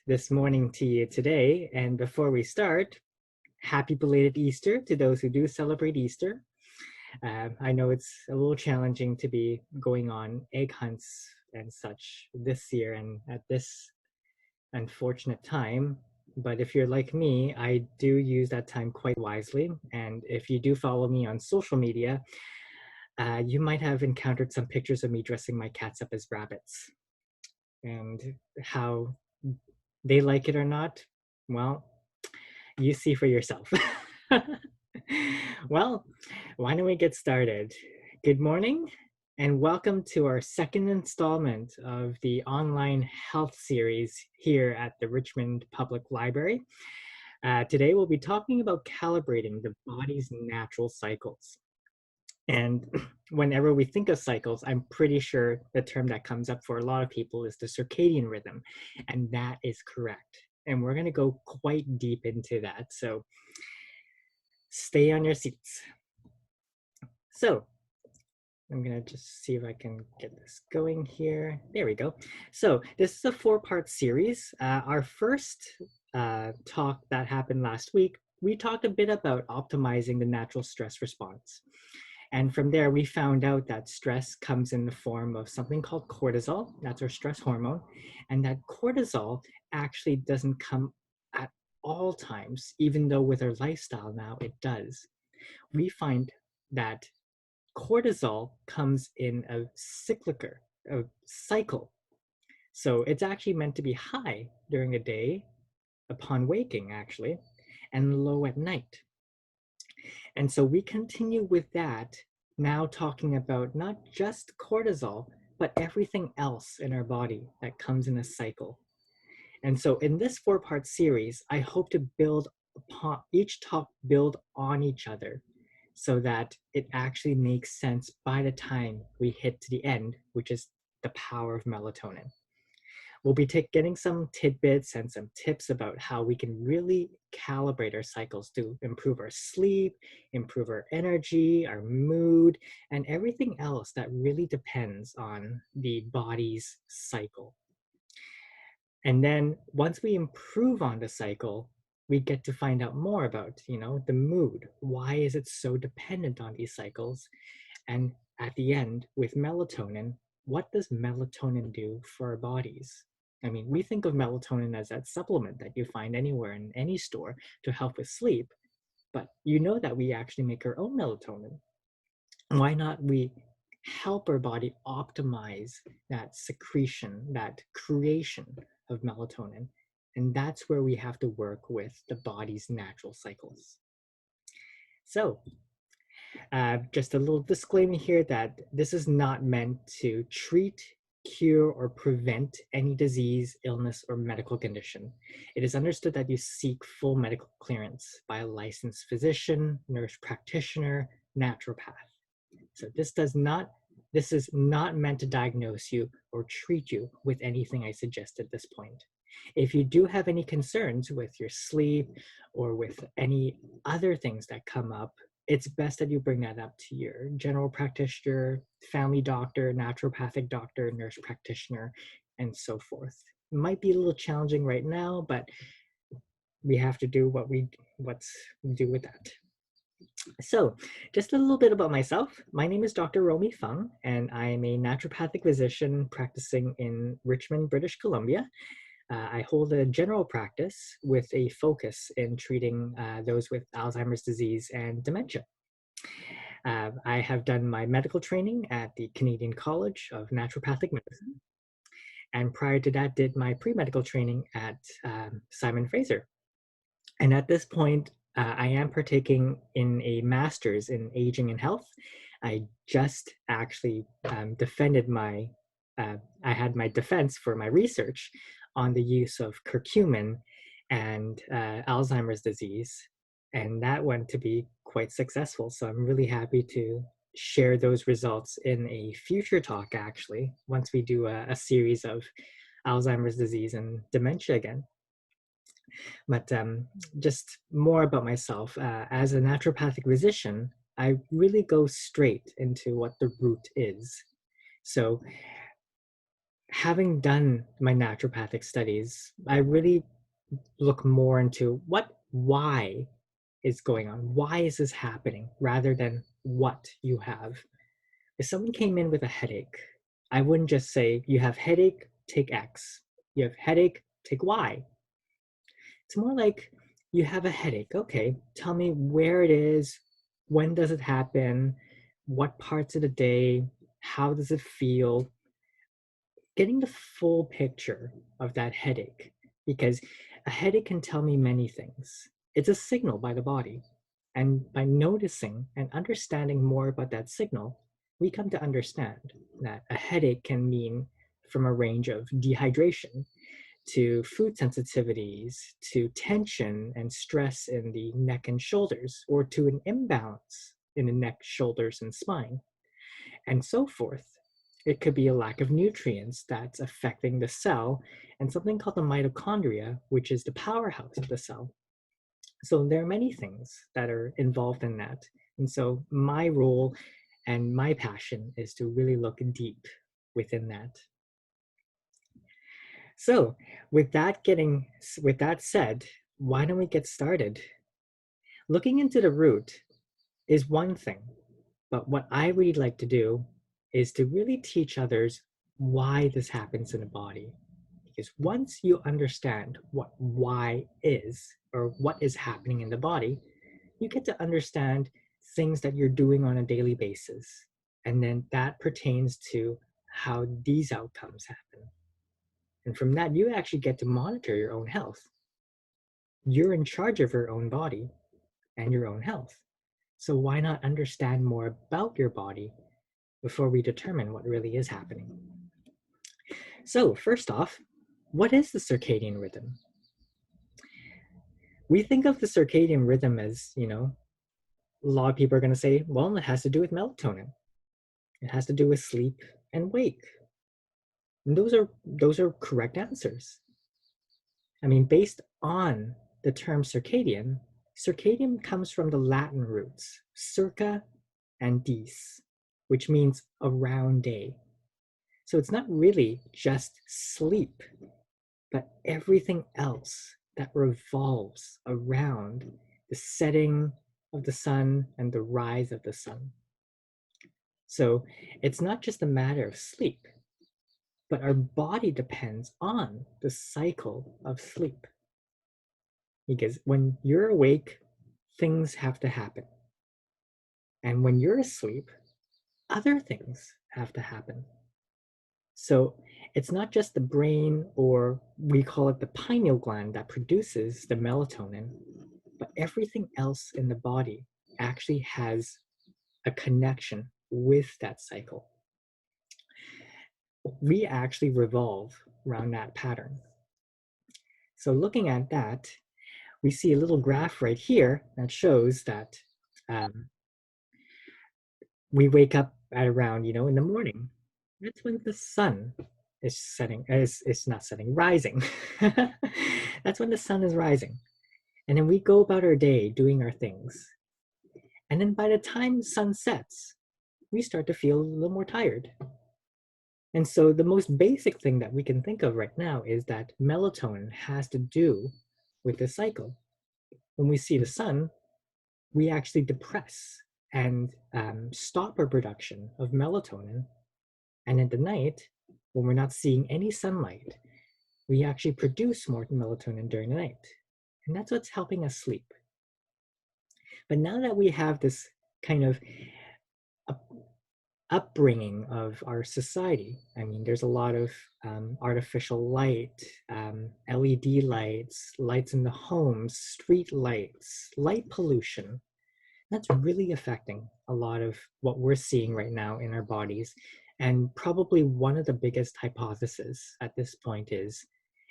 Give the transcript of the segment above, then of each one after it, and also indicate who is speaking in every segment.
Speaker 1: this morning to you today. And before we start, happy belated Easter to those who do celebrate Easter. I know it's a little challenging to be going on egg hunts and such this year and at this unfortunate time. But if you're like me, I do use that time quite wisely. And if you do follow me on social media, you might have encountered some pictures of me dressing my cats up as rabbits. And how they like it or not, well, you see for yourself. Well, why don't we get started? Good morning and welcome to our second installment of the online health series here at the Richmond Public Library. Today we'll be talking about calibrating the body's natural cycles. And whenever we think of cycles, I'm pretty sure the term that comes up for a lot of people is the circadian rhythm. And that is correct. And we're going to go quite deep into that. So stay on your seats. So I'm going to just see if I can get this going here. There we go. So this is a 4-part series. Our first talk that happened last week, we talked a bit about optimizing the natural stress response. And from there, we found out that stress comes in the form of something called cortisol. That's our stress hormone. And that cortisol actually doesn't come at all times, even though with our lifestyle now it does. We find that cortisol comes in a cycle. So it's actually meant to be high during the day, upon waking actually, and low at night. And so we continue with that, now talking about not just cortisol, but everything else in our body that comes in a cycle. And so in this 4-part series, I hope to build upon each talk, build on each other so that it actually makes sense by the time we hit to the end, which is the power of melatonin. We'll be getting some tidbits and some tips about how we can really calibrate our cycles to improve our sleep, improve our energy, our mood, and everything else that really depends on the body's cycle. And then once we improve on the cycle, we get to find out more about, the mood. Why is it so dependent on these cycles? And at the end, with melatonin, what does melatonin do for our bodies? I mean, we think of melatonin as that supplement that you find anywhere in any store to help with sleep, but you know that we actually make our own melatonin. Why not we help our body optimize that secretion, that creation of melatonin? And that's where we have to work with the body's natural cycles. So, just a little disclaimer here that this is not meant to treat, cure, or prevent any disease, illness, or medical condition. It is understood that you seek full medical clearance by a licensed physician, nurse practitioner, naturopath. So this is not meant to diagnose you or treat you with anything I suggest at this point. If you do have any concerns with your sleep or with any other things that come up, it's best that you bring that up to your general practitioner, family doctor, naturopathic doctor, nurse practitioner, and so forth. It might be a little challenging right now, but we have to do what's do with that. So just a little bit about myself. My name is Dr. Romi Fung, and I am a naturopathic physician practicing in Richmond, British Columbia. I hold a general practice with a focus in treating those with Alzheimer's disease and dementia. I have done my medical training at the Canadian College of Naturopathic Medicine, and prior to that did my pre-medical training at Simon Fraser. And at this point, I am partaking in a master's in aging and health. I just actually defended I had my defense for my research on the use of curcumin and Alzheimer's disease. And that went to be quite successful. So I'm really happy to share those results in a future talk, actually, once we do a series of Alzheimer's disease and dementia again. But just more about myself. As a naturopathic physician, I really go straight into what the root is. So having done my naturopathic studies, I really look more into why is going on. Why is this happening rather than what you have? If someone came in with a headache, I wouldn't just say, you have headache, take X. You have headache, take Y. It's more like, you have a headache. Okay, tell me where it is, when does it happen, what parts of the day, how does it feel? Getting the full picture of that headache, because a headache can tell me many things. It's a signal by the body. And by noticing and understanding more about that signal, we come to understand that a headache can mean from a range of dehydration to food sensitivities to tension and stress in the neck and shoulders, or to an imbalance in the neck, shoulders, and spine, and so forth. It could be a lack of nutrients that's affecting the cell, and something called the mitochondria, which is the powerhouse of the cell. So there are many things that are involved in that. And so my role and my passion is to really look deep within that. So with that said, why don't we get started? Looking into the root is one thing, but what I really like to do is to really teach others why this happens in the body. Because once you understand what why is, or what is happening in the body, you get to understand things that you're doing on a daily basis. And then that pertains to how these outcomes happen. And from that, you actually get to monitor your own health. You're in charge of your own body and your own health. So why not understand more about your body before we determine what really is happening? So first off, what is the circadian rhythm? We think of the circadian rhythm as, a lot of people are going to say, well, it has to do with melatonin. It has to do with sleep and wake. And those are correct answers. I mean, based on the term circadian comes from the Latin roots, circa and dies, which means around day. So it's not really just sleep, but everything else that revolves around the setting of the sun and the rise of the sun. So it's not just a matter of sleep, but our body depends on the cycle of sleep. Because when you're awake, things have to happen. And when you're asleep, other things have to happen. So it's not just the brain, or we call it the pineal gland, that produces the melatonin, but everything else in the body actually has a connection with that cycle. We actually revolve around that pattern. So looking at that, we see a little graph right here that shows that we wake up at around, in the morning. That's when the sun is setting, is not setting, rising. That's when the sun is rising. And then we go about our day doing our things. And then by the time sun sets, we start to feel a little more tired. And so the most basic thing that we can think of right now is that melatonin has to do with the cycle. When we see the sun, we actually depress and stop our production of melatonin. And at the night, when we're not seeing any sunlight, we actually produce more melatonin during the night. And that's what's helping us sleep. But now that we have this kind of upbringing of our society, I mean, there's a lot of artificial light, LED lights, lights in the homes, street lights, light pollution. That's really affecting a lot of what we're seeing right now in our bodies. And probably one of the biggest hypotheses at this point is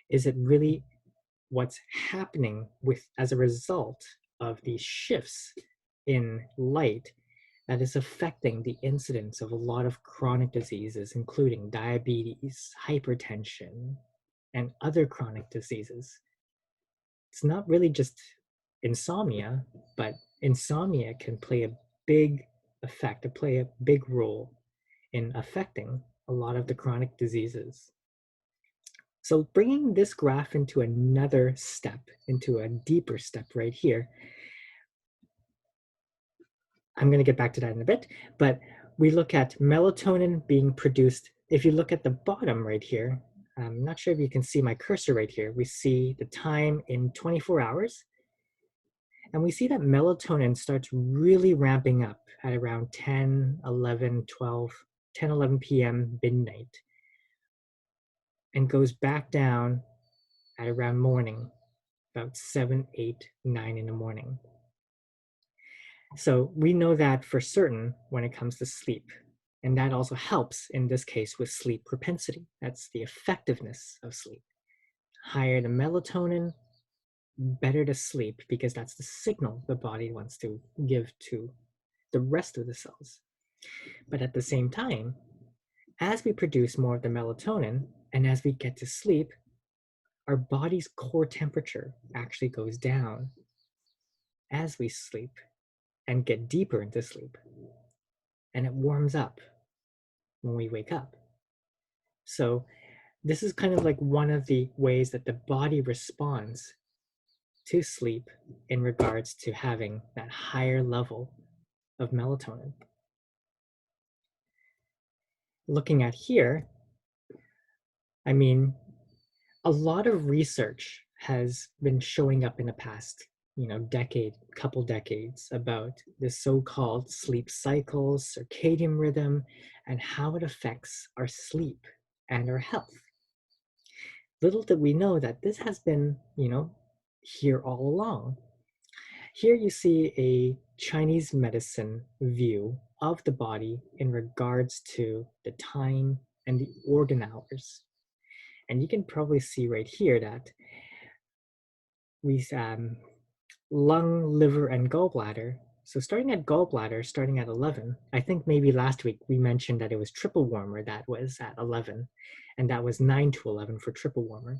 Speaker 1: it really what's happening with as a result of these shifts in light that is affecting the incidence of a lot of chronic diseases, including diabetes, hypertension, and other chronic diseases. It's not really just insomnia, but insomnia can play a big play a big role in affecting a lot of the chronic diseases. So bringing this graph into another step, into a deeper step right here, I'm going to get back to that in a bit, but we look at melatonin being produced. If you look at the bottom right here, I'm not sure if you can see my cursor right here. We see the time in 24 hours, and we see that melatonin starts really ramping up at around 10, 11, 12, 10, 11 p.m. midnight, and goes back down at around morning, about 7, 8, 9 in the morning. So we know that for certain when it comes to sleep. And that also helps in this case with sleep propensity. That's the effectiveness of sleep. Higher the melatonin, better to sleep, because that's the signal the body wants to give to the rest of the cells. But at the same time, as we produce more of the melatonin and as we get to sleep, our body's core temperature actually goes down as we sleep and get deeper into sleep. And it warms up when we wake up. So this is kind of like one of the ways that the body responds to sleep in regards to having that higher level of melatonin. Looking at here, I mean, a lot of research has been showing up in the past, couple decades about the so-called sleep cycles, circadian rhythm, and how it affects our sleep and our health. Little did we know that this has been, here all along. Here you see a Chinese medicine view of the body in regards to the time and the organ hours. And you can probably see right here that we lung, liver, and gallbladder. So starting at gallbladder, starting at 11, I think maybe last week we mentioned that it was triple warmer that was at 11, and that was 9 to 11 for triple warmer.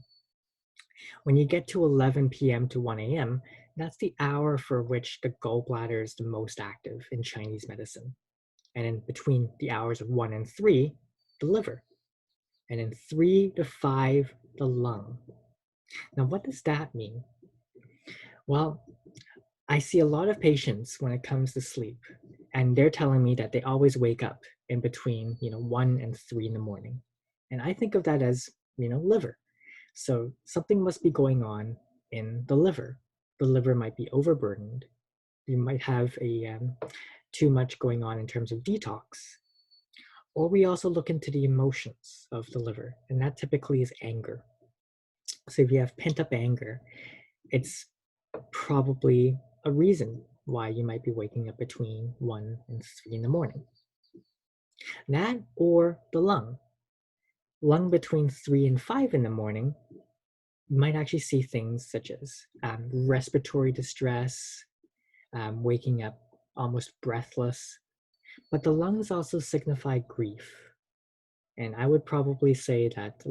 Speaker 1: When you get to 11 p.m. to 1 a.m., that's the hour for which the gallbladder is the most active in Chinese medicine. And in between the hours of 1 and 3, the liver. And in 3 to 5, the lung. Now, what does that mean? Well, I see a lot of patients when it comes to sleep, and they're telling me that they always wake up in between, 1 and 3 in the morning. And I think of that as, liver. So something must be going on in the liver. The liver might be overburdened. You might have too much going on in terms of detox. Or we also look into the emotions of the liver, and that typically is anger. So if you have pent up anger, it's probably a reason why you might be waking up between 1 and 3 in the morning. That or the lung. Lung between 3 and 5 in the morning, you might actually see things such as respiratory distress, waking up almost breathless. But the lungs also signify grief. And I would probably say that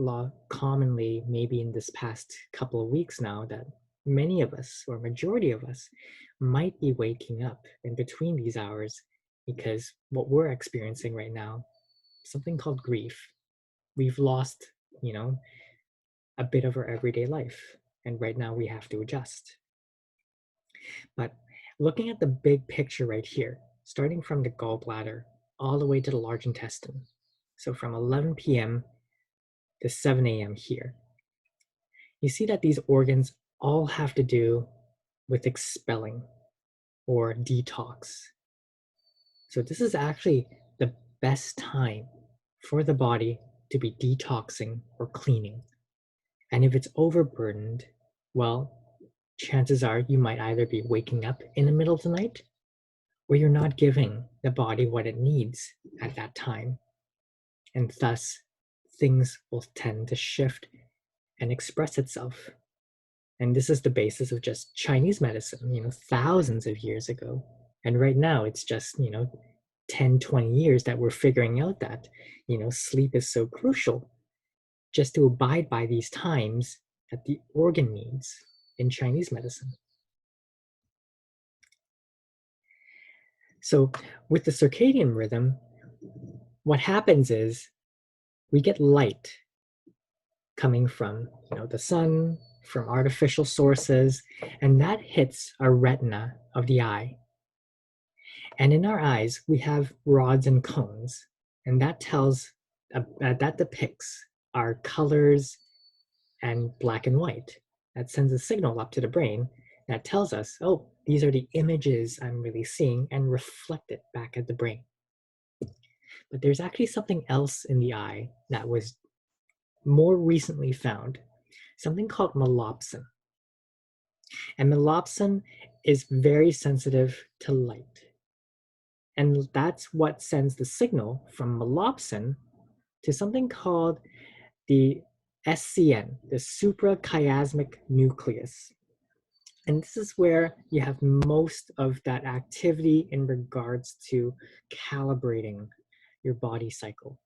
Speaker 1: commonly, maybe in this past couple of weeks now, that many of us, or majority of us, might be waking up in between these hours because what we're experiencing right now, something called grief. We've lost, a bit of our everyday life. And right now we have to adjust. But looking at the big picture right here, starting from the gallbladder all the way to the large intestine. So from 11 p.m. to 7 a.m. here, you see that these organs all have to do with expelling or detox. So this is actually the best time for the body to be detoxing or cleaning. And if it's overburdened, well, chances are you might either be waking up in the middle of the night or you're not giving the body what it needs at that time. And thus, things will tend to shift and express itself. And this is the basis of just Chinese medicine, thousands of years ago. And right now, it's just, 10, 20 years that we're figuring out that, sleep is so crucial just to abide by these times that the organ needs in Chinese medicine. So with the circadian rhythm, what happens is we get light coming from, the sun, from artificial sources, and that hits our retina of the eye. And in our eyes, we have rods and cones, and that depicts our colors and black and white. That sends a signal up to the brain that tells us, oh, these are the images I'm really seeing, and reflect it back at the brain. But there's actually something else in the eye that was more recently found, something called melalopsin. And melalopsin is very sensitive to light. And that's what sends the signal from melalopsin to something called the SCN, the suprachiasmatic nucleus. And this is where you have most of that activity in regards to calibrating your body cycle.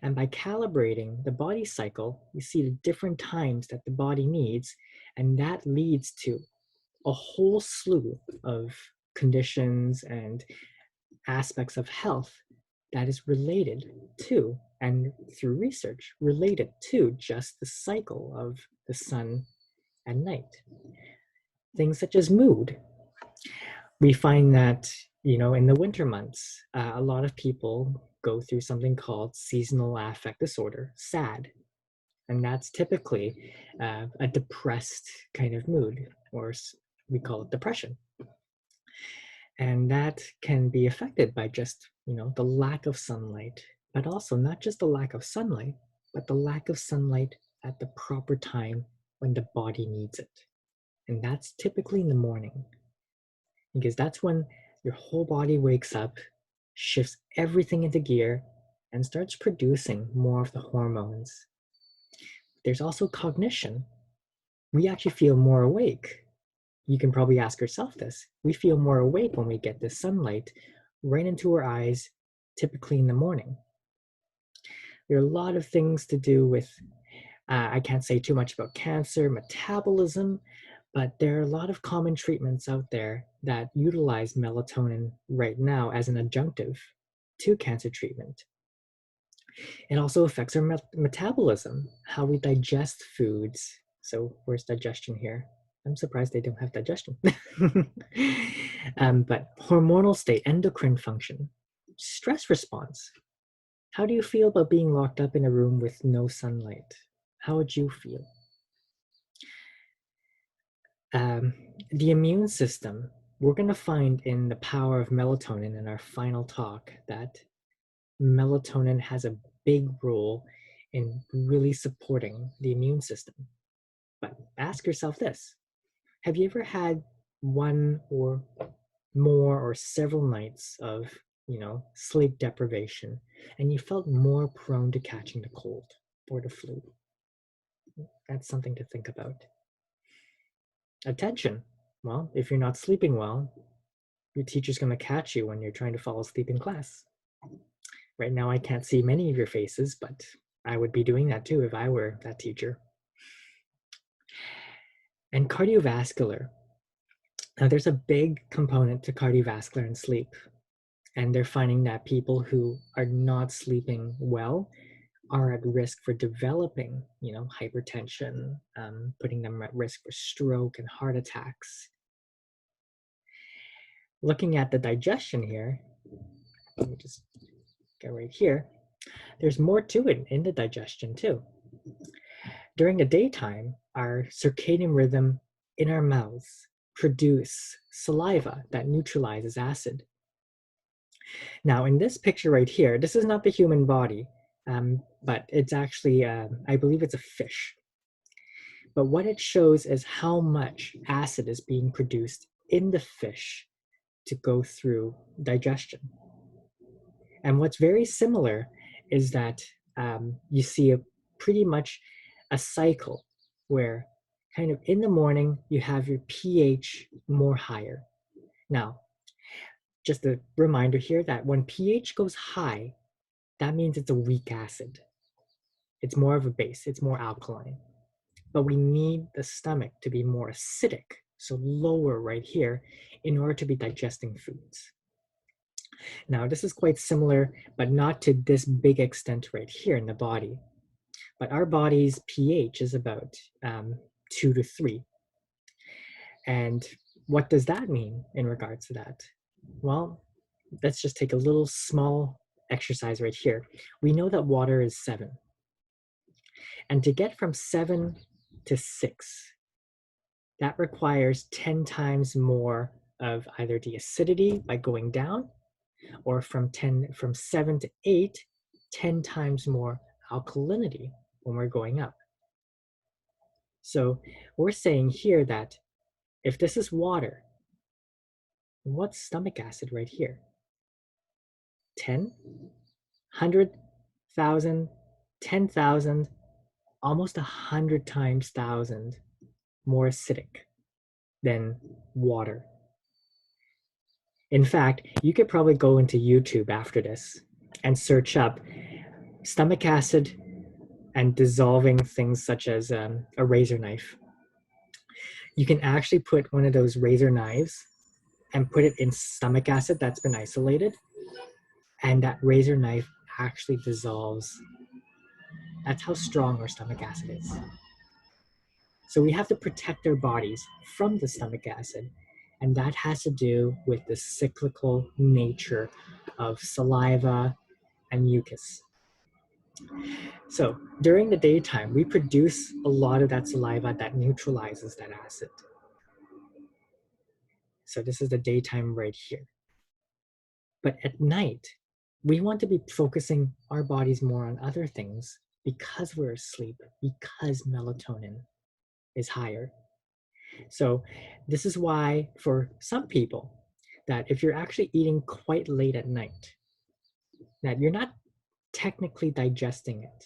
Speaker 1: And by calibrating the body cycle, you see the different times that the body needs, and that leads to a whole slew of conditions and aspects of health that is related to, and through research, related to just the cycle of the sun and night. Things such as mood. We find that, in the winter months, a lot of people go through something called seasonal affect disorder, SAD. And that's typically a depressed kind of mood, or we call it depression. And that can be affected by just, the lack of sunlight, but also not just the lack of sunlight, but the lack of sunlight at the proper time when the body needs it. And that's typically in the morning, because that's when your whole body wakes up, shifts everything into gear, and starts producing more of the hormones. There's also cognition. We actually feel more awake. You can probably ask yourself this. We feel more awake when we get this sunlight right into our eyes, typically in the morning. There are a lot of things to do with, I can't say too much about cancer, metabolism, but there are a lot of common treatments out there that utilize melatonin right now as an adjunctive to cancer treatment. It also affects our metabolism, how we digest foods. So where's digestion here? I'm surprised they don't have digestion. But hormonal state, endocrine function, stress response. How do you feel about being locked up in a room with no sunlight? How would you feel? The immune system. We're going to find in the power of melatonin in our final talk that melatonin has a big role in really supporting the immune system. But ask yourself this. Have you ever had one or more or several nights of, sleep deprivation, and you felt more prone to catching the cold or the flu? That's something to think about. Attention. Well, if you're not sleeping well, your teacher's going to catch you when you're trying to fall asleep in class. Right now, I can't see many of your faces, but I would be doing that too if I were that teacher. And cardiovascular. Now, there's a big component to cardiovascular and sleep. And they're finding that people who are not sleeping well are at risk for developing, hypertension, putting them at risk for stroke and heart attacks. Looking at the digestion here, let me just go right here. There's more to it in the digestion too. During the daytime, our circadian rhythm in our mouths produce saliva that neutralizes acid. Now, in this picture right here, this is not the human body, but it's actually, I believe it's a fish. But what it shows is how much acid is being produced in the fish to go through digestion. And what's very similar is that you see pretty much a cycle where kind of in the morning, you have your pH more higher. Now, just a reminder here that when pH goes high, that means it's a weak acid. It's more of a base, it's more alkaline. But we need the stomach to be more acidic, so lower right here, in order to be digesting foods. Now, this is quite similar, but not to this big extent right here in the body. but our body's pH is about 2 to 3. And what does that mean in regards to that? Well, let's just take a little small exercise right here. We know that water is 7. And to get from 7 to 6, that requires 10 times more of either the acidity by going down, or from 7 to 8, 10 times more alkalinity when we're going up. So we're saying here that if this is water, what's stomach acid right here? 10, 100, 1,000, 10,000, almost 100 times 1,000 more acidic than water. In fact, you could probably go into YouTube after this and search up stomach acid and dissolving things such as a razor knife. You can actually put one of those razor knives and put it in stomach acid that's been isolated, and that razor knife actually dissolves. That's how strong our stomach acid is. So we have to protect our bodies from the stomach acid, and that has to do with the cyclical nature of saliva and mucus. So during the daytime, we produce a lot of that saliva that neutralizes that acid. So this is the daytime right here. But at night, we want to be focusing our bodies more on other things because we're asleep, because melatonin is higher. So this is why for some people that if you're actually eating quite late at night, that you're not technically digesting it.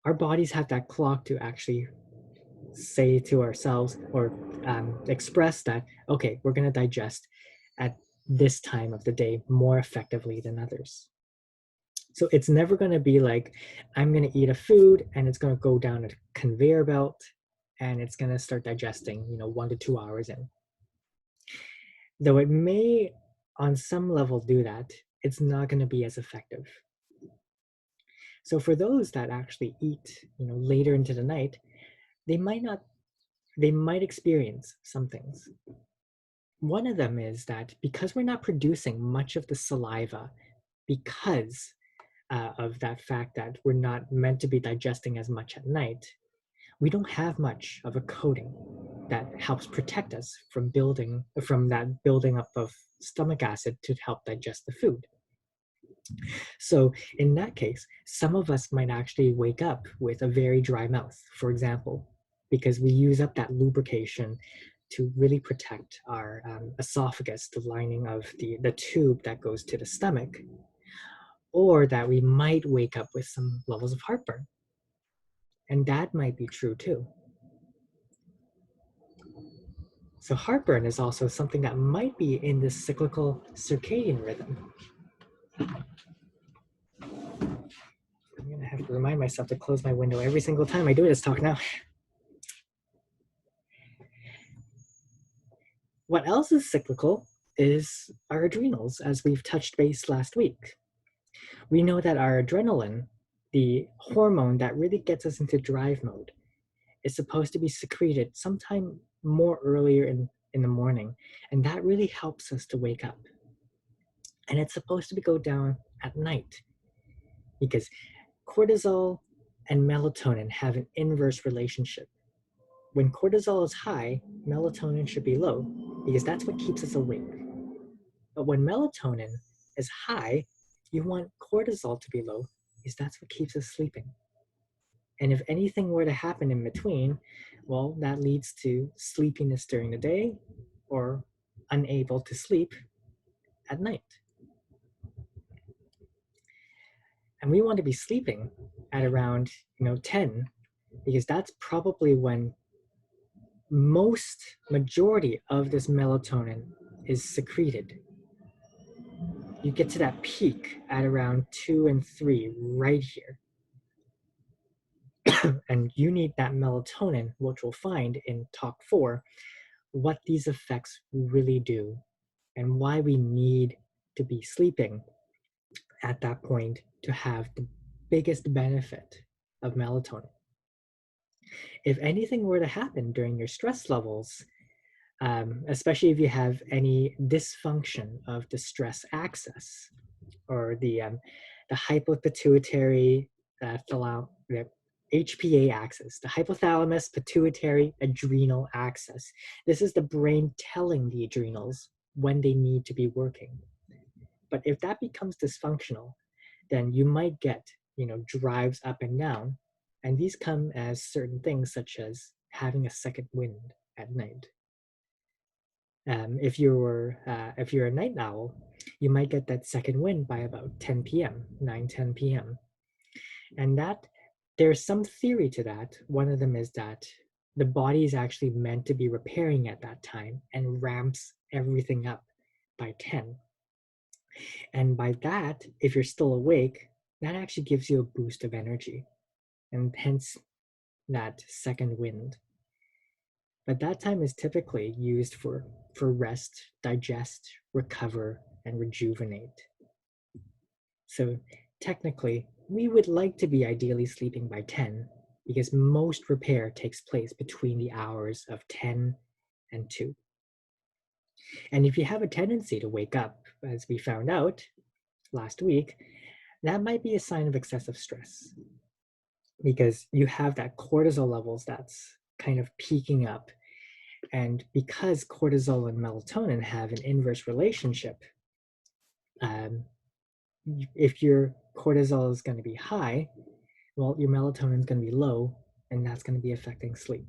Speaker 1: Our bodies have that clock to actually say to ourselves or express that, okay, we're going to digest at this time of the day more effectively than others. So it's never going to be like, I'm going to eat a food and it's going to go down a conveyor belt and it's going to start digesting, 1 to 2 hours in. Though it may, on some level, do that, it's not going to be as effective. So for those that actually eat, later into the night, they might experience some things. One of them is that because we're not producing much of the saliva, because of that fact that we're not meant to be digesting as much at night, we don't have much of a coating that helps protect us from that building up of stomach acid to help digest the food. So in that case, some of us might actually wake up with a very dry mouth, for example, because we use up that lubrication to really protect our esophagus, the lining of the tube that goes to the stomach, or that we might wake up with some levels of heartburn. And that might be true too. So heartburn is also something that might be in this cyclical circadian rhythm. I'm gonna have to remind myself to close my window every single time I do this talk now. What else is cyclical is our adrenals, as we've touched base last week. We know that our adrenaline, the hormone that really gets us into drive mode, is supposed to be secreted sometime more earlier in the morning, and that really helps us to wake up. And it's supposed to go down at night because cortisol and melatonin have an inverse relationship. When cortisol is high, melatonin should be low because that's what keeps us awake. But when melatonin is high, you want cortisol to be low because that's what keeps us sleeping. And if anything were to happen in between, well, that leads to sleepiness during the day or unable to sleep at night. And we want to be sleeping at around 10 because that's probably when majority of this melatonin is secreted. You get to that peak at around 2 and 3 right here. And you need that melatonin, which we'll find in talk 4, what these effects really do and why we need to be sleeping at that point to have the biggest benefit of melatonin. If anything were to happen during your stress levels, especially if you have any dysfunction of the stress axis or the hypopituitary the HPA axis, the hypothalamus pituitary adrenal axis. This is the brain telling the adrenals when they need to be working. But if that becomes dysfunctional, then you might get, drives up and down, and these come as certain things such as having a second wind at night. If you're a night owl, you might get that second wind by about 10 p.m., 9, 10 p.m. And that there's some theory to that. One of them is that the body is actually meant to be repairing at that time and ramps everything up by 10. And by that, if you're still awake, that actually gives you a boost of energy, and hence that second wind. But that time is typically used for rest, digest, recover, and rejuvenate. So technically, we would like to be ideally sleeping by 10 because most repair takes place between the hours of 10 and 2. And if you have a tendency to wake up, as we found out last week, that might be a sign of excessive stress because you have that cortisol levels that's kind of peaking up. And because cortisol and melatonin have an inverse relationship, if your cortisol is going to be high, well, your melatonin is going to be low, and that's going to be affecting sleep.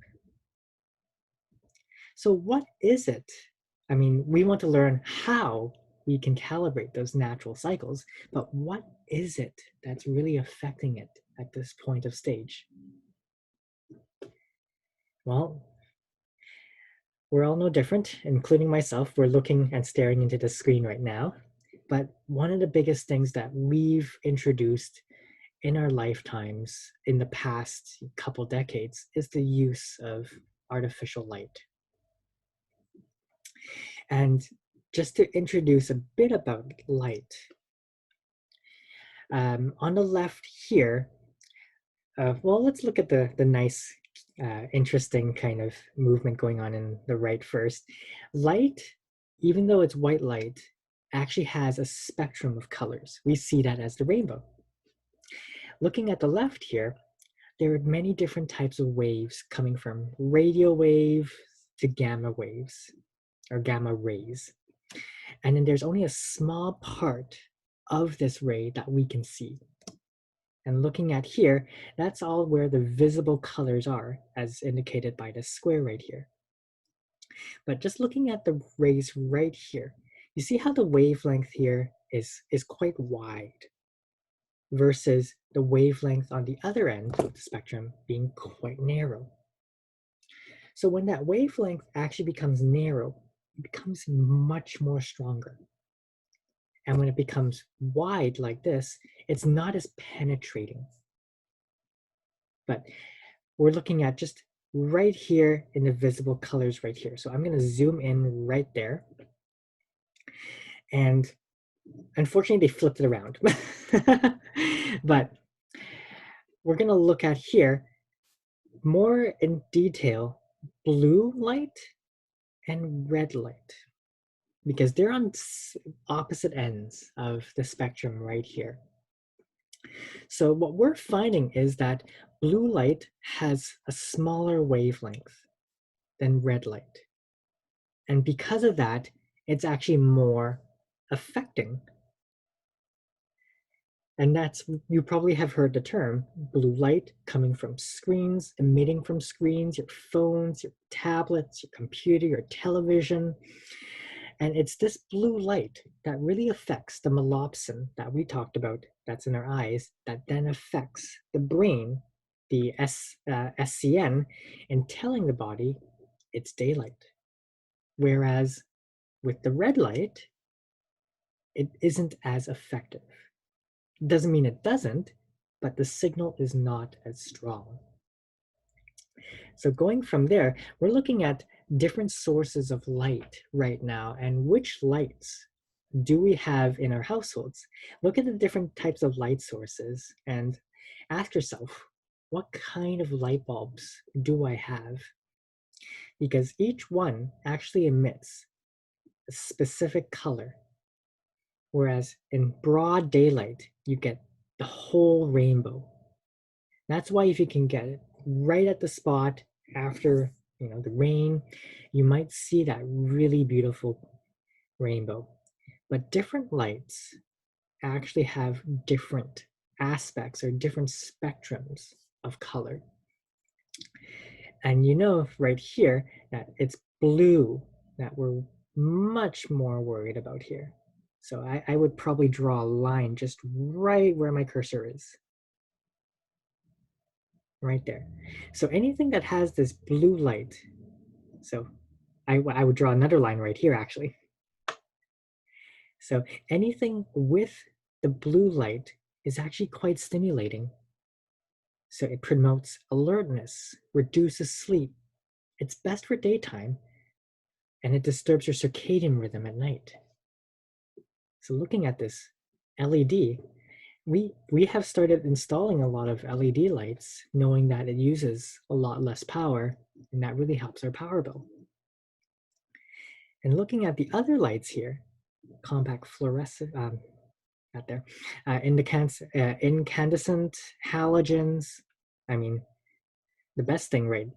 Speaker 1: So what is it? I mean, we want to learn how we can calibrate those natural cycles, but what is it that's really affecting it at this point of stage? Well, we're all no different, including myself. We're looking and staring into the screen right now. But one of the biggest things that we've introduced in our lifetimes in the past couple decades is the use of artificial light. And just to introduce a bit about light, on the left here, well, let's look at the nice, interesting kind of movement going on in the right first. Light, even though it's white light, actually has a spectrum of colors. We see that as the rainbow. Looking at the left here, there are many different types of waves coming from radio wave to gamma waves or gamma rays. And then there's only a small part of this ray that we can see. And looking at here, that's all where the visible colors are, as indicated by the square right here. But just looking at the rays right here, you see how the wavelength here is quite wide versus the wavelength on the other end of the spectrum being quite narrow. So when that wavelength actually becomes narrow, it becomes much more stronger. And when it becomes wide like this, it's not as penetrating. But we're looking at just right here in the visible colors right here. So I'm going to zoom in right there. And unfortunately, they flipped it around. But we're going to look at here more in detail blue light and red light, because they're on opposite ends of the spectrum right here. So what we're finding is that blue light has a smaller wavelength than red light. And because of that, it's actually more affecting. And that's, you probably have heard the term blue light coming from screens, emitting from screens, your phones, your tablets, your computer, your television. And it's this blue light that really affects the melopsin that we talked about that's in our eyes, that then affects the brain, the SCN, in telling the body it's daylight. Whereas with the red light, it isn't as effective. It doesn't mean it doesn't, but the signal is not as strong. So going from there, we're looking at different sources of light right now and which lights do we have in our households. Look at the different types of light sources and ask yourself, what kind of light bulbs do I have? Because each one actually emits a specific color, whereas in broad daylight, you get the whole rainbow. That's why if you can get it right at the spot after the rain, you might see that really beautiful rainbow. But different lights actually have different aspects or different spectrums of color. And right here that it's blue that we're much more worried about here. So I would probably draw a line just right where my cursor is. Right there. So anything that has this blue light, so I would draw another line right here actually. So anything with the blue light is actually quite stimulating. So it promotes alertness, reduces sleep. It's best for daytime, and it disturbs your circadian rhythm at night. So looking at this LED, we have started installing a lot of LED lights, knowing that it uses a lot less power, and that really helps our power bill. And looking at the other lights here, compact fluorescent, not there, incandescent, halogens. I mean, the best thing, right,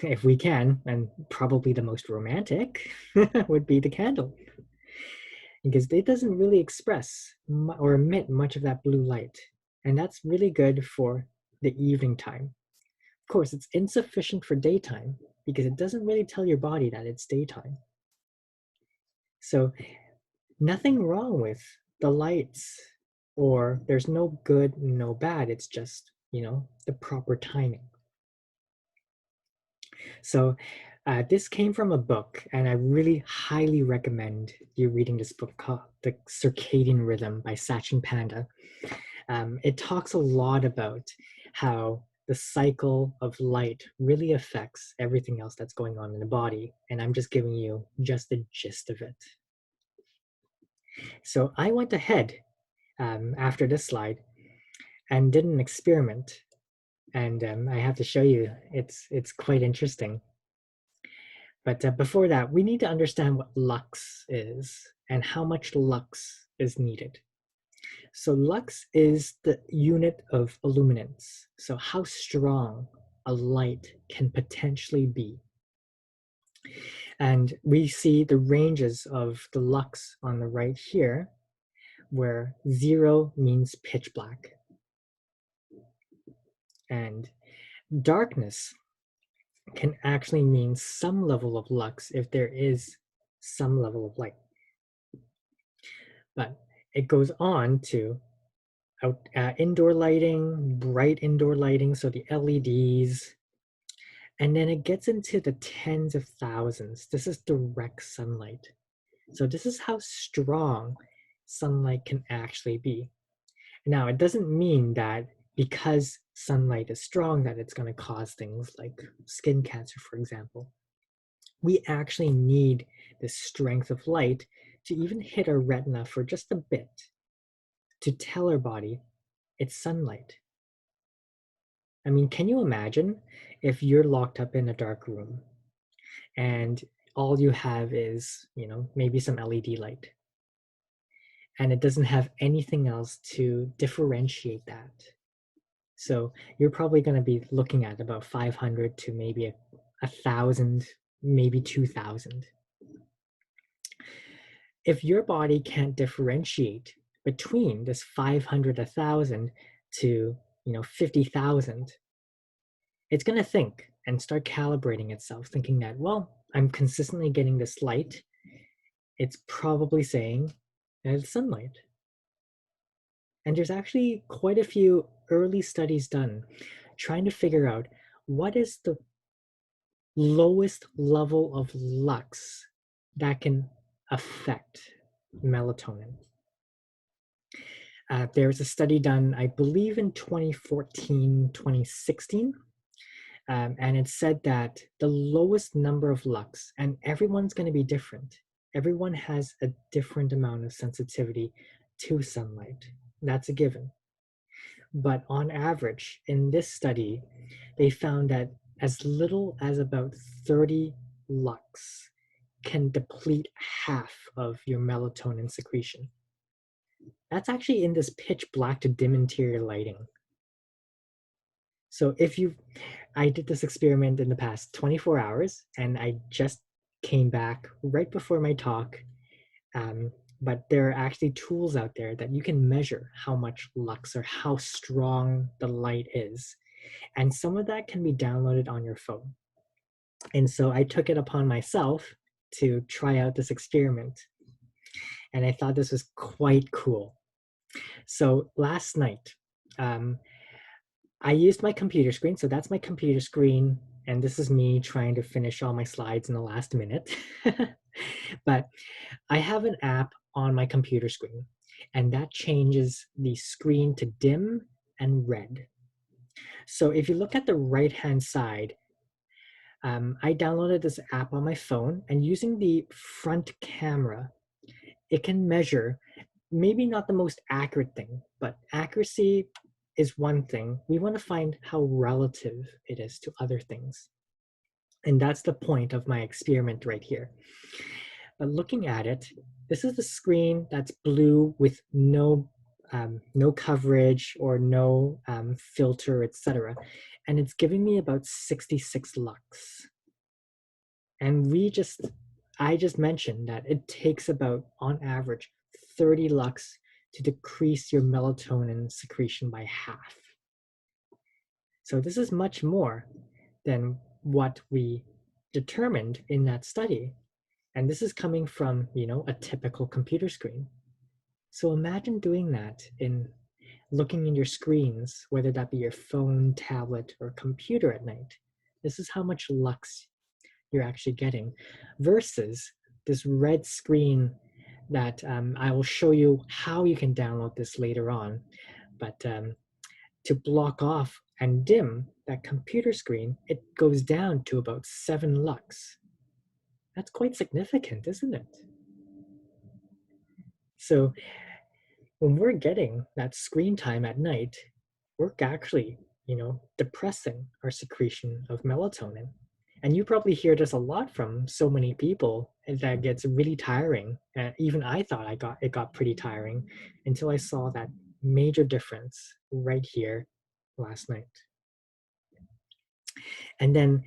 Speaker 1: if we can, and probably the most romantic, would be the candle. Because it doesn't really express or emit much of that blue light. And that's really good for the evening time. Of course, it's insufficient for daytime because it doesn't really tell your body that it's daytime. So nothing wrong with the lights, or there's no good, no bad. It's just, the proper timing. So this came from a book, and I really highly recommend you reading this book called The Circadian Rhythm by Sachin Panda. It talks a lot about how the cycle of light really affects everything else that's going on in the body, and I'm just giving you just the gist of it. So I went ahead after this slide and did an experiment, and I have to show you, it's quite interesting. But before that, we need to understand what lux is and how much lux is needed. So lux is the unit of illuminance. So how strong a light can potentially be. And we see the ranges of the lux on the right here, where 0 means pitch black. And darkness can actually mean some level of lux if there is some level of light. But it goes on to indoor lighting, bright indoor lighting, so the LEDs, and then it gets into the tens of thousands. This is direct sunlight. So this is how strong sunlight can actually be. Now, it doesn't mean that because sunlight is strong that it's going to cause things like skin cancer, for example. We actually need this strength of light to even hit our retina for just a bit to tell our body it's sunlight. I mean, can you imagine if you're locked up in a dark room and all you have is, maybe some LED light, and it doesn't have anything else to differentiate that? So you're probably going to be looking at about 500 to maybe 1,000, maybe 2,000. If your body can't differentiate between this 500, 1,000 to 50,000, it's going to think and start calibrating itself, thinking that, well, I'm consistently getting this light. It's probably saying that it's sunlight. And there's actually quite a few early studies done trying to figure out what is the lowest level of lux that can affect melatonin. There's a study done, I believe in 2014, 2016, and it said that the lowest number of lux, and everyone's going to be different. Everyone has a different amount of sensitivity to sunlight. That's a given. But on average, in this study, they found that as little as about 30 lux can deplete half of your melatonin secretion. That's actually in this pitch black to dim interior lighting. So I did this experiment in the past 24 hours and I just came back right before my talk. But there are actually tools out there that you can measure how much lux or how strong the light is. And some of that can be downloaded on your phone. And so I took it upon myself to try out this experiment. And I thought this was quite cool. So last night, I used my computer screen. So that's my computer screen. And this is me trying to finish all my slides in the last minute. But I have an app on my computer screen, and that changes the screen to dim and red. So if you look at the right-hand side, I downloaded this app on my phone, and using the front camera, it can measure maybe not the most accurate thing, but accuracy is one thing. We want to find how relative it is to other things. And that's the point of my experiment right here. But looking at it, this is the screen that's blue with no coverage or no filter, etc. And it's giving me about 66 lux. And I just mentioned that it takes about, on average, 30 lux to decrease your melatonin secretion by half. So this is much more than what we determined in that study. And this is coming from, a typical computer screen. So imagine doing that in looking in your screens, whether that be your phone, tablet, or computer at night. This is how much lux you're actually getting versus this red screen that I will show you how you can download this later on. But to block off and dim that computer screen, it goes down to about 7 lux. That's quite significant, isn't it? So when we're getting that screen time at night, we're actually, depressing our secretion of melatonin. And you probably hear this a lot from so many people that gets really tiring. Even I thought it got pretty tiring until I saw that major difference right here last night. And then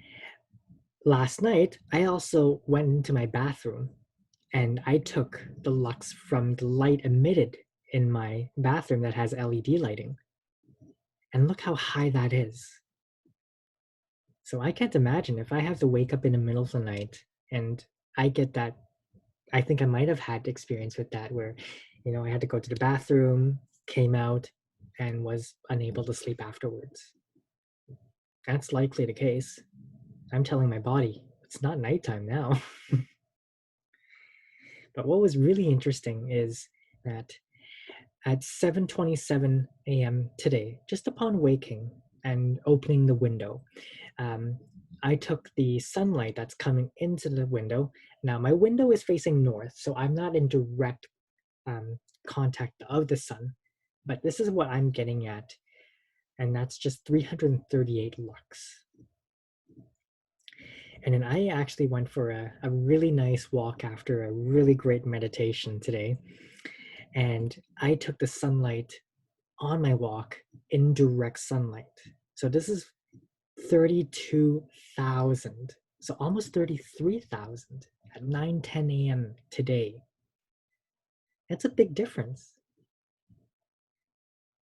Speaker 1: last night, I also went into my bathroom and I took the lux from the light emitted in my bathroom that has LED lighting. And look how high that is. So I can't imagine if I have to wake up in the middle of the night and I get that. I think I might have had experience with that where, I had to go to the bathroom, came out, and was unable to sleep afterwards. That's likely the case. I'm telling my body, it's not nighttime now. But what was really interesting is that at 7:27 a.m. today, just upon waking and opening the window, I took the sunlight that's coming into the window. Now, my window is facing north, so I'm not in direct contact of the sun, but this is what I'm getting at, and that's just 338 lux. And then I actually went for a really nice walk after a really great meditation today. And I took the sunlight on my walk in direct sunlight. So this is 32,000. So almost 33,000 at 9:10 a.m. today. That's a big difference.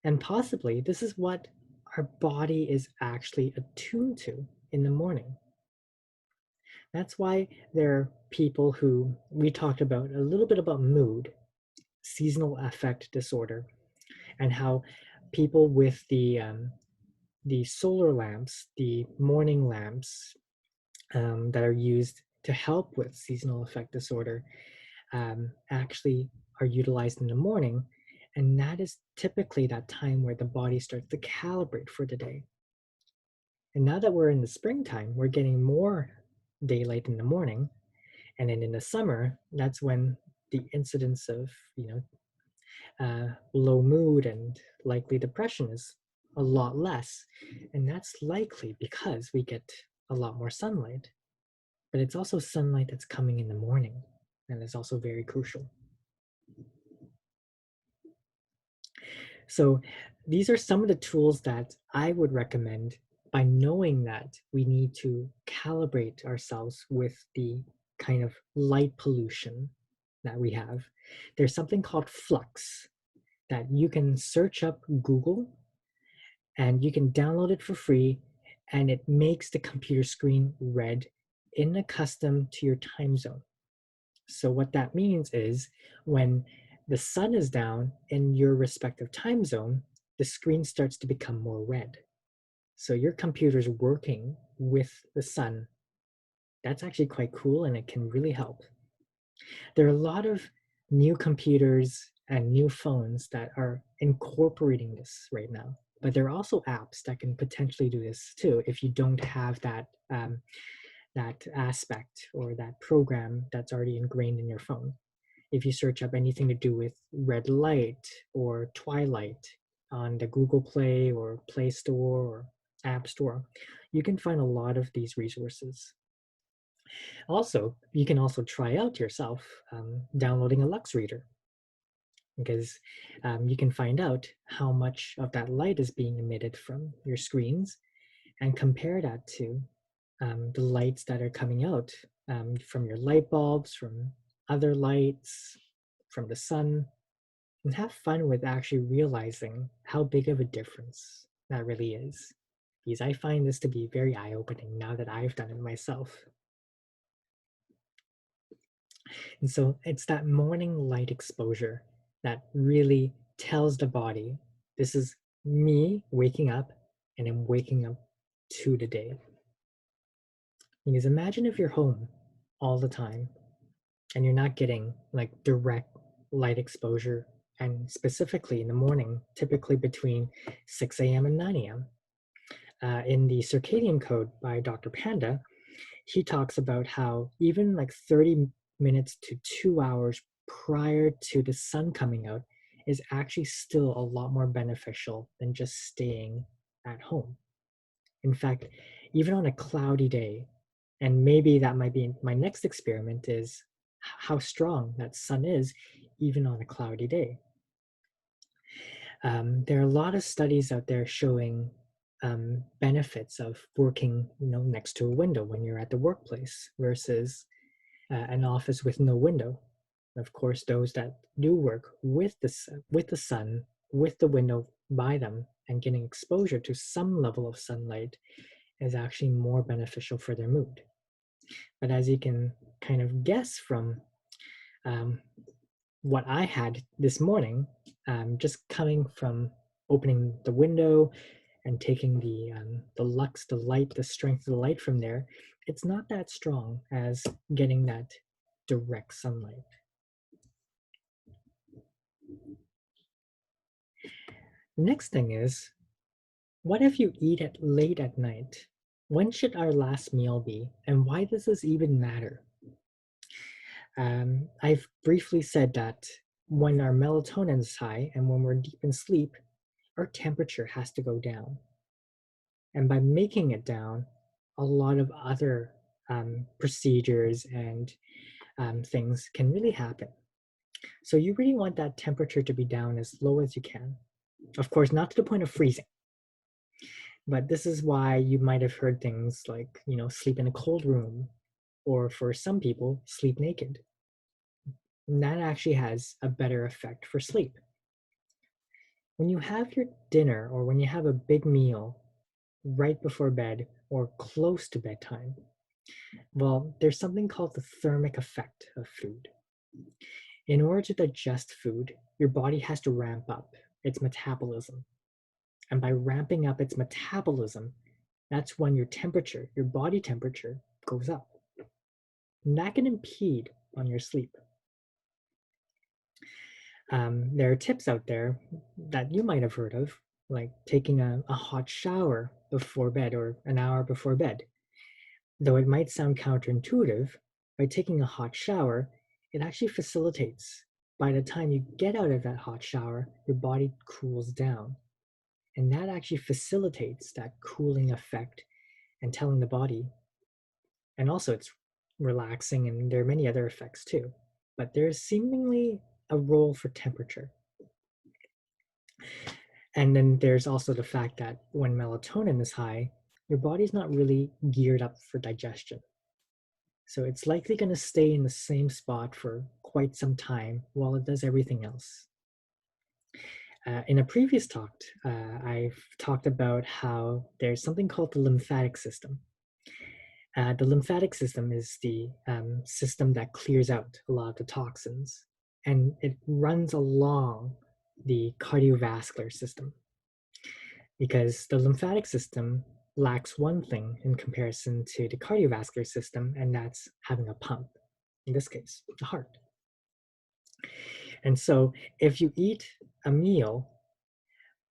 Speaker 1: And possibly this is what our body is actually attuned to in the morning. That's why there are people who, we talked about a little bit about mood, seasonal affect disorder, and how people with the solar lamps, the morning lamps that are used to help with seasonal affect disorder actually are utilized in the morning. And that is typically that time where the body starts to calibrate for the day. And now that we're in the springtime, we're getting more daylight in the morning. And then in the summer, that's when the incidence of, low mood and likely depression is a lot less. And that's likely because we get a lot more sunlight. But it's also sunlight that's coming in the morning, and it's also very crucial. So these are some of the tools that I would recommend by knowing that we need to calibrate ourselves with the kind of light pollution that we have. There's something called flux that you can search up Google and you can download it for free, and it makes the computer screen red in a custom to your time zone. So what that means is when the sun is down in your respective time zone, the screen starts to become more red. So your computer's working with the sun. That's actually quite cool, and it can really help. There are a lot of new computers and new phones that are incorporating this right now, but there are also apps that can potentially do this too if you don't have that aspect or that program that's already ingrained in your phone. If you search up anything to do with red light or twilight on the Google Play or Play Store or App Store, you can find a lot of these resources. Also, you can also try out yourself downloading a Lux reader, because you can find out how much of that light is being emitted from your screens and compare that to the lights that are coming out from your light bulbs, from other lights, from the sun, and have fun with actually realizing how big of a difference that really is. Because I find this to be very eye-opening now that I've done it myself. And so it's that morning light exposure that really tells the body, this is me waking up, and I'm waking up to the day. Because imagine if you're home all the time and you're not getting like direct light exposure, and specifically in the morning, typically between 6 a.m. and 9 a.m. In the circadian code by Dr. Panda, he talks about how even like 30 minutes to 2 hours prior to the sun coming out is actually still a lot more beneficial than just staying at home. In fact, even on a cloudy day, and maybe that might be my next experiment, is how strong that sun is even on a cloudy day. There are a lot of studies out there showing benefits of working, next to a window when you're at the workplace versus an office with no window. Of course, those that do work with the sun, with the window by them, and getting exposure to some level of sunlight is actually more beneficial for their mood. But as you can kind of guess from what I had this morning, just coming from opening the window and taking the lux, the light, the strength of the light from there, it's not that strong as getting that direct sunlight. The next thing is, what if you eat it late at night? When should our last meal be, and why does this even matter? I've briefly said that when our melatonin is high and when we're deep in sleep, our temperature has to go down. And by making it down, a lot of other procedures and things can really happen. So you really want that temperature to be down as low as you can. Of course, not to the point of freezing. But this is why you might have heard things like, sleep in a cold room, or for some people, sleep naked. And that actually has a better effect for sleep. When you have your dinner or when you have a big meal right before bed or close to bedtime, well, there's something called the thermic effect of food. In order to digest food, your body has to ramp up its metabolism. And by ramping up its metabolism, that's when your temperature, your body temperature, goes up. And that can impede on your sleep. There are tips out there that you might have heard of, like taking a hot shower before bed or an hour before bed. Though it might sound counterintuitive, by taking a hot shower, it actually facilitates. By the time you get out of that hot shower, your body cools down. And that actually facilitates that cooling effect and telling the body. And also it's relaxing, and there are many other effects too. But there's seemingly a role for temperature. And then there's also the fact that when melatonin is high, your body's not really geared up for digestion. So it's likely going to stay in the same spot for quite some time while it does everything else. In a previous talk, I've talked about how there's something called the lymphatic system. The lymphatic system is the system that clears out a lot of the toxins, and it runs along the cardiovascular system, because the lymphatic system lacks one thing in comparison to the cardiovascular system, and that's having a pump, in this case, the heart. And so if you eat a meal,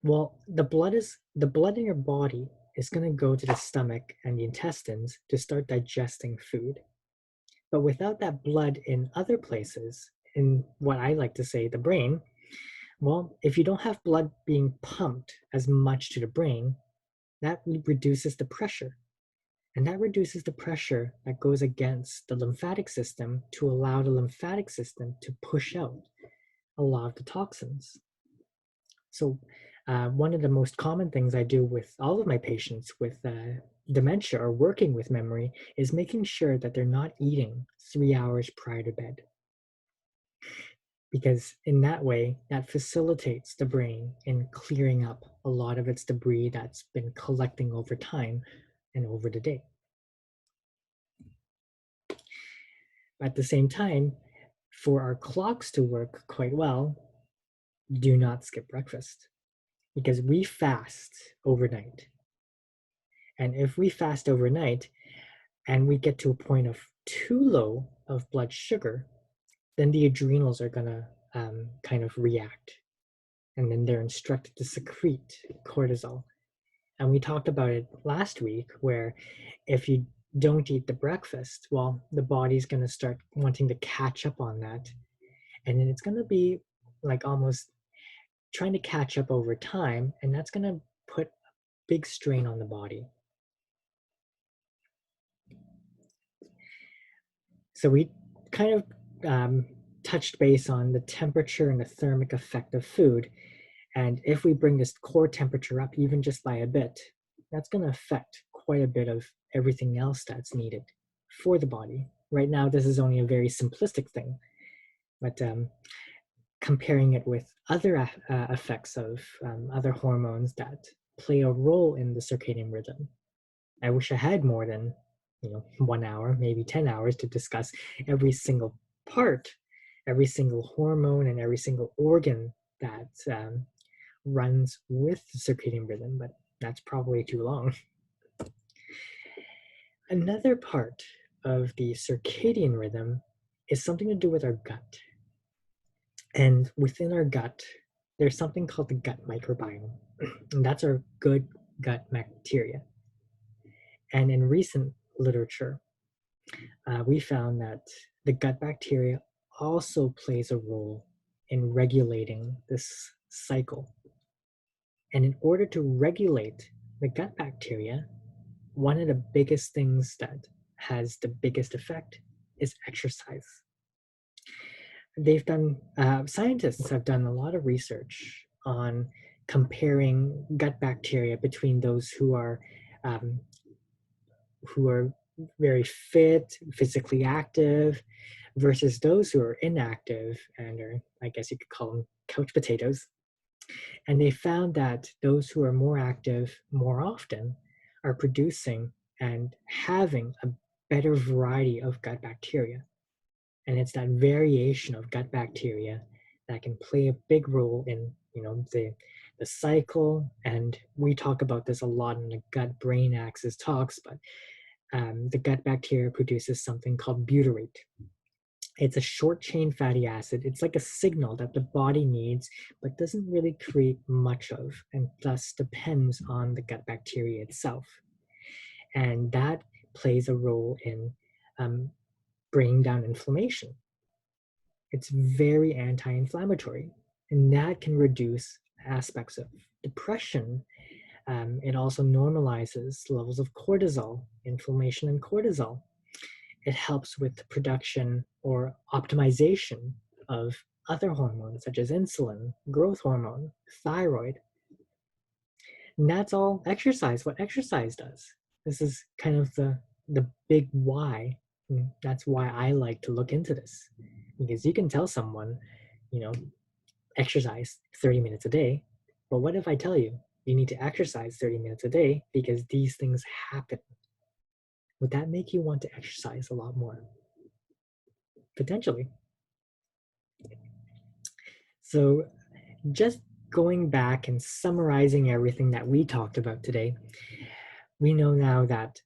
Speaker 1: well, the blood in your body is going to go to the stomach and the intestines to start digesting food. But without that blood in other places, in what I like to say, the brain, well, if you don't have blood being pumped as much to the brain, that reduces the pressure. And that reduces the pressure that goes against the lymphatic system to allow the lymphatic system to push out a lot of the toxins. So one of the most common things I do with all of my patients with dementia or working with memory is making sure that they're not eating 3 hours prior to bed. Because in that way, that facilitates the brain in clearing up a lot of its debris that's been collecting over time and over the day. At the same time, for our clocks to work quite well, do not skip breakfast, because we fast overnight. And if we fast overnight and we get to a point of too low of blood sugar, then the adrenals are going to kind of react. And then they're instructed to secrete cortisol. And we talked about it last week, where if you don't eat the breakfast, well, the body's going to start wanting to catch up on that. And then it's going to be like almost trying to catch up over time. And that's going to put a big strain on the body. So we kind of touched base on the temperature and the thermic effect of food. And if we bring this core temperature up even just by a bit, that's going to affect quite a bit of everything else that's needed for the body. Right now, this is only a very simplistic thing, but comparing it with other effects of other hormones that play a role in the circadian rhythm. I wish I had more than 1 hour, maybe 10 hours to discuss every single part, every single hormone, and every single organ that runs with the circadian rhythm, but that's probably too long. Another part of the circadian rhythm is something to do with our gut. And within our gut, there's something called the gut microbiome, and that's our good gut bacteria. And in recent literature, we found that the gut bacteria also plays a role in regulating this cycle. And in order to regulate the gut bacteria, one of the biggest things that has the biggest effect is exercise. Scientists have done a lot of research on comparing gut bacteria between those who are very fit, physically active, versus those who are inactive and are, I guess you could call them couch potatoes. And they found that those who are more active more often are producing and having a better variety of gut bacteria. And it's that variation of gut bacteria that can play a big role in the cycle. And we talk about this a lot in the gut brain axis talks, but the gut bacteria produces something called butyrate. It's a short chain fatty acid. It's like a signal that the body needs, but doesn't really create much of, and thus depends on the gut bacteria itself. And that plays a role in bringing down inflammation. It's very anti-inflammatory, and that can reduce aspects of depression It also normalizes levels of cortisol, inflammation and cortisol. It helps with the production or optimization of other hormones such as insulin, growth hormone, thyroid. And that's all exercise, what exercise does. This is kind of the big why. And that's why I like to look into this. Because you can tell someone, you know, exercise 30 minutes a day. But what if I tell you, you need to exercise 30 minutes a day because these things happen? Would that make you want to exercise a lot more? Potentially. So just going back and summarizing everything that we talked about today, we know now that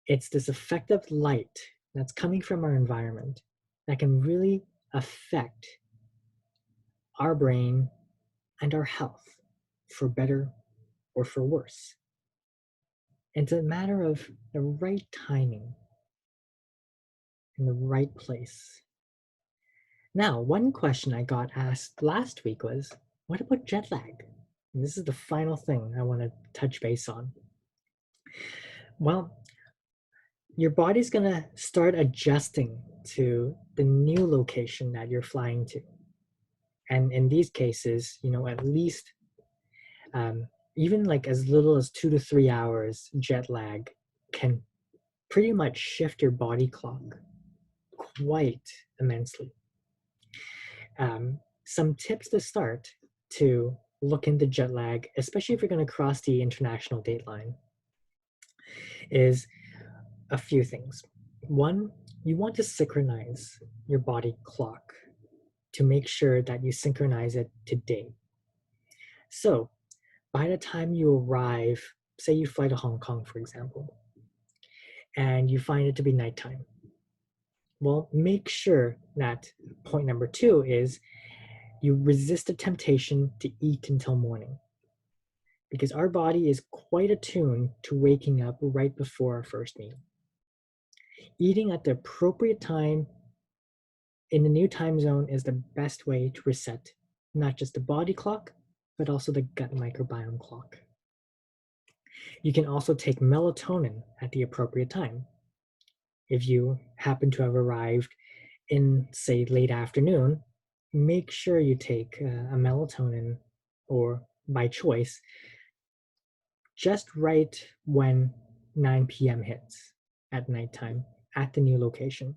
Speaker 1: it's this effective light that's coming from our environment that can really affect our brain and our health for better or for worse. It's a matter of the right timing in the right place. Now, one question I got asked last week was, what about jet lag? And this is the final thing I want to touch base on. Well, your body's going to start adjusting to the new location that you're flying to. And in these cases, at least even like as little as 2 to 3 hours jet lag can pretty much shift your body clock quite immensely. Some tips to start to look into jet lag, especially if you're going to cross the international date line, is a few things. One, you want to synchronize your body clock to make sure that you synchronize it to date. So by the time you arrive, say you fly to Hong Kong, for example, and you find it to be nighttime, well, make sure that point number 2 is you resist the temptation to eat until morning, because our body is quite attuned to waking up right before our first meal. Eating at the appropriate time in the new time zone is the best way to reset not just the body clock, but also the gut microbiome clock. You can also take melatonin at the appropriate time. If you happen to have arrived in, say, late afternoon, make sure you take a melatonin, or by choice, just right when 9 p.m. hits at nighttime at the new location.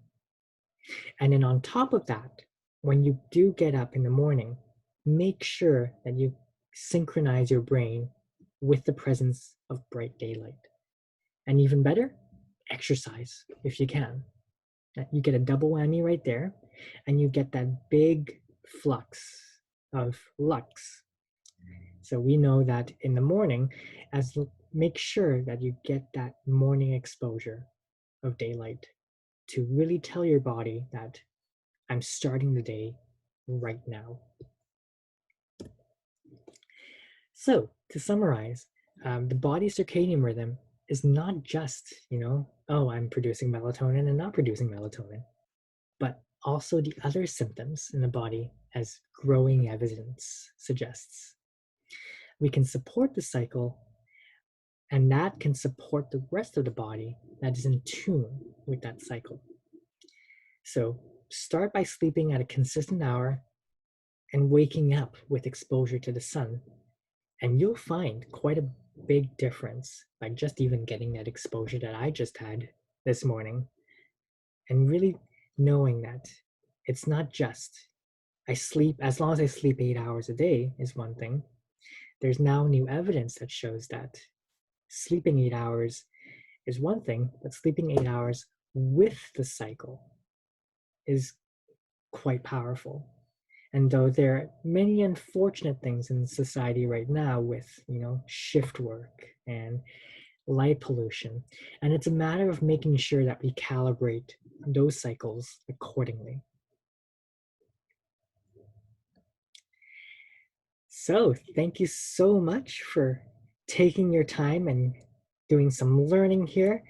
Speaker 1: And then on top of that, when you do get up in the morning, make sure that you synchronize your brain with the presence of bright daylight. And even better, exercise if you can. You get a double whammy right there, and you get that big flux of lux. So we know that in the morning, make sure that you get that morning exposure of daylight to really tell your body that I'm starting the day right now. So to summarize, the body's circadian rhythm is not just, oh, I'm producing melatonin and not producing melatonin, but also the other symptoms in the body, as growing evidence suggests. We can support the cycle, and that can support the rest of the body that is in tune with that cycle. So start by sleeping at a consistent hour and waking up with exposure to the sun, and you'll find quite a big difference by just even getting that exposure that I just had this morning, and really knowing that it's not just I sleep, as long as I sleep 8 hours a day is one thing. There's now new evidence that shows that sleeping 8 hours is one thing, but sleeping 8 hours with the cycle is quite powerful. And though there are many unfortunate things in society right now with, shift work and light pollution, and it's a matter of making sure that we calibrate those cycles accordingly. So thank you so much for taking your time and doing some learning here.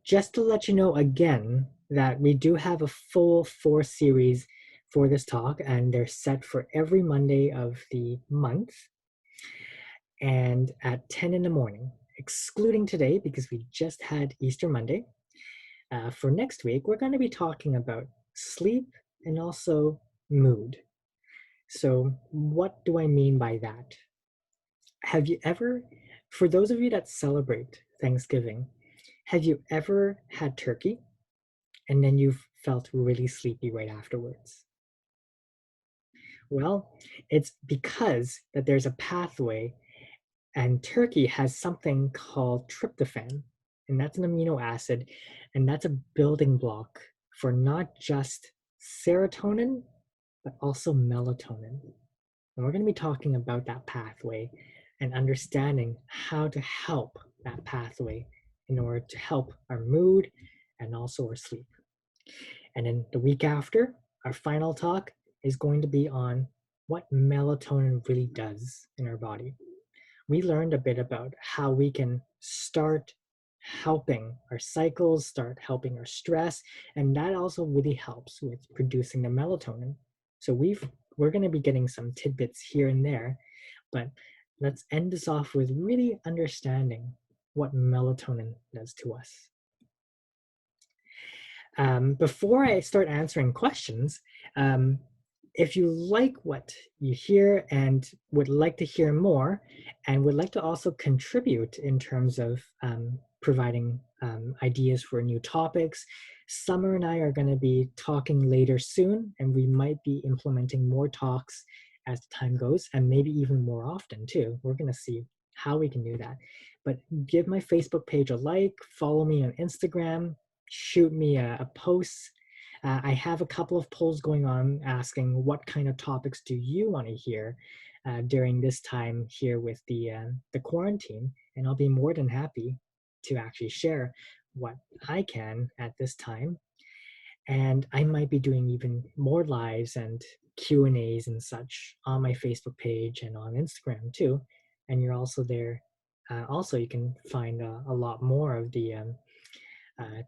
Speaker 1: Just to let you know again that we do have a full 4 series for this talk, and they're set for every Monday of the month. and at 10 in the morning, excluding today because we just had Easter Monday. For next week, we're going to be talking about sleep and also mood. So, what do I mean by that? Have you ever, for those of you that celebrate Thanksgiving, have you ever had turkey and then you felt really sleepy right afterwards? Well, it's because that there's a pathway, and turkey has something called tryptophan, and that's an amino acid, and that's a building block for not just serotonin, but also melatonin. And we're going to be talking about that pathway and understanding how to help that pathway in order to help our mood and also our sleep. And then the week after, our final talk is going to be on what melatonin really does in our body. We learned a bit about how we can start helping our cycles, start helping our stress, and that also really helps with producing the melatonin. So we're going to be getting some tidbits here and there, but let's end this off with really understanding what melatonin does to us. Before I start answering questions, if you like what you hear and would like to hear more and would like to also contribute in terms of providing ideas for new topics, Summer and I are going to be talking later soon, and we might be implementing more talks as the time goes, and maybe even more often too. We're going to see how we can do that. But give my Facebook page a like, follow me on Instagram, shoot me a post. I have a couple of polls going on asking what kind of topics do you want to hear during this time here with the quarantine, and I'll be more than happy to actually share what I can at this time. And I might be doing even more lives and Q&As and such on my Facebook page and on Instagram too. And you're also there. Also, you can find a lot more of the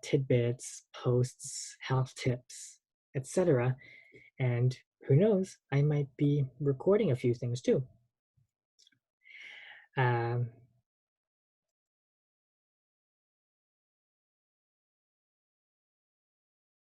Speaker 1: tidbits, posts, health tips, etc. And who knows, I might be recording a few things too.